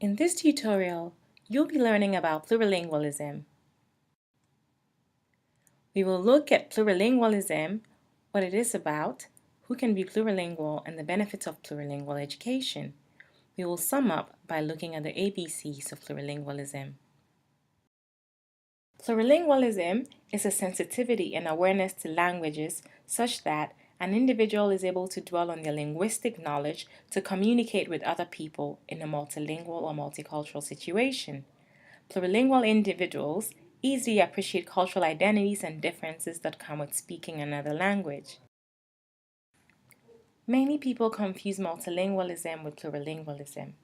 In this tutorial, you'll be learning about plurilingualism. We will look at plurilingualism, what it is about, who can be plurilingual, and the benefits of plurilingual education. We will sum up by looking at the ABCs of plurilingualism. Plurilingualism is a sensitivity and awareness to languages such that an individual is able to dwell on their linguistic knowledge to communicate with other people in a multilingual or multicultural situation. Plurilingual individuals easily appreciate cultural identities and differences that come with speaking another language. Many people confuse multilingualism with plurilingualism.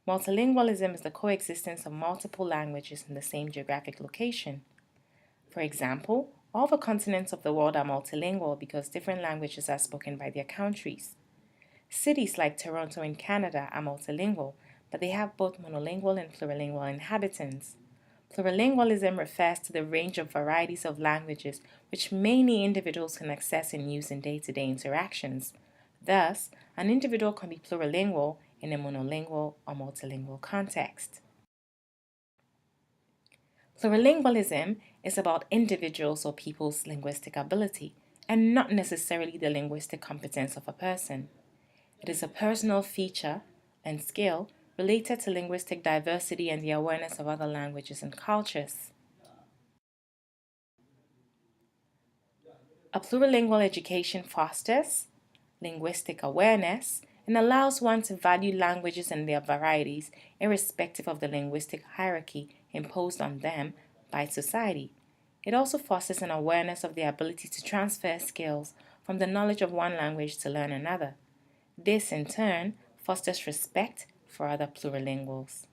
Multilingualism is the coexistence of multiple languages in the same geographic location. For example, all the continents of the world are multilingual because different languages are spoken by their countries. Cities like Toronto in Canada are multilingual, but they have both monolingual and plurilingual inhabitants. Plurilingualism refers to the range of varieties of languages which many individuals can access and use in day-to-day interactions. Thus, an individual can be plurilingual in a monolingual or multilingual context. Plurilingualism is about individuals or people's linguistic ability and not necessarily the linguistic competence of a person. It is a personal feature and skill related to linguistic diversity and the awareness of other languages and cultures. A plurilingual education fosters linguistic awareness and allows one to value languages and their varieties irrespective of the linguistic hierarchy imposed on them by society. It also fosters an awareness of the ability to transfer skills from the knowledge of one language to learn another. This, in turn, fosters respect for other plurilinguals.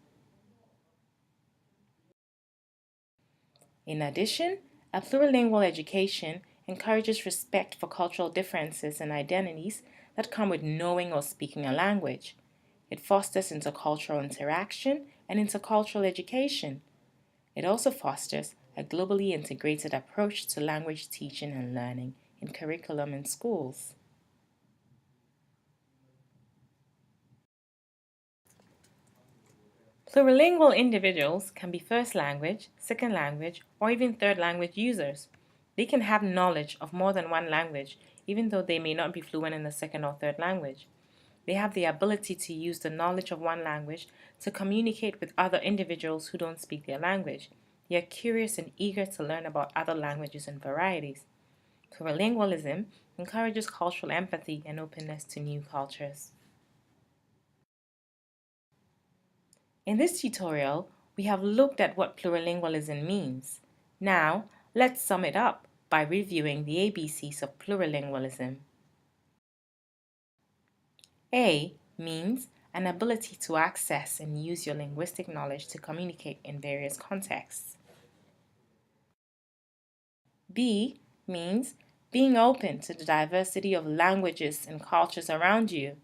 In addition, a plurilingual education encourages respect for cultural differences and identities that come with knowing or speaking a language. It fosters intercultural interaction and intercultural education. It also fosters a globally integrated approach to language teaching and learning in curriculum in schools. Plurilingual individuals can be first language, second language, or even third language users. They can have knowledge of more than one language, even though they may not be fluent in the second or third language. They have the ability to use the knowledge of one language to communicate with other individuals who don't speak their language. They are curious and eager to learn about other languages and varieties. Plurilingualism encourages cultural empathy and openness to new cultures. In this tutorial, we have looked at what plurilingualism means. Now, let's sum it up by reviewing the ABCs of plurilingualism. A means an ability to access and use your linguistic knowledge to communicate in various contexts. B means being open to the diversity of languages and cultures around you.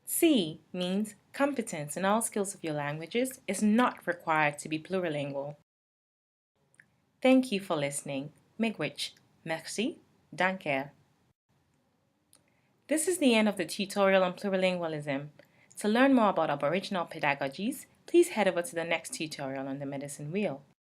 C means competence in all skills of your languages is not required to be plurilingual. Thank you for listening. Migwich, Merci, Danke. This is the end of the tutorial on plurilingualism. To learn more about Aboriginal pedagogies, please head over to the next tutorial on the medicine wheel.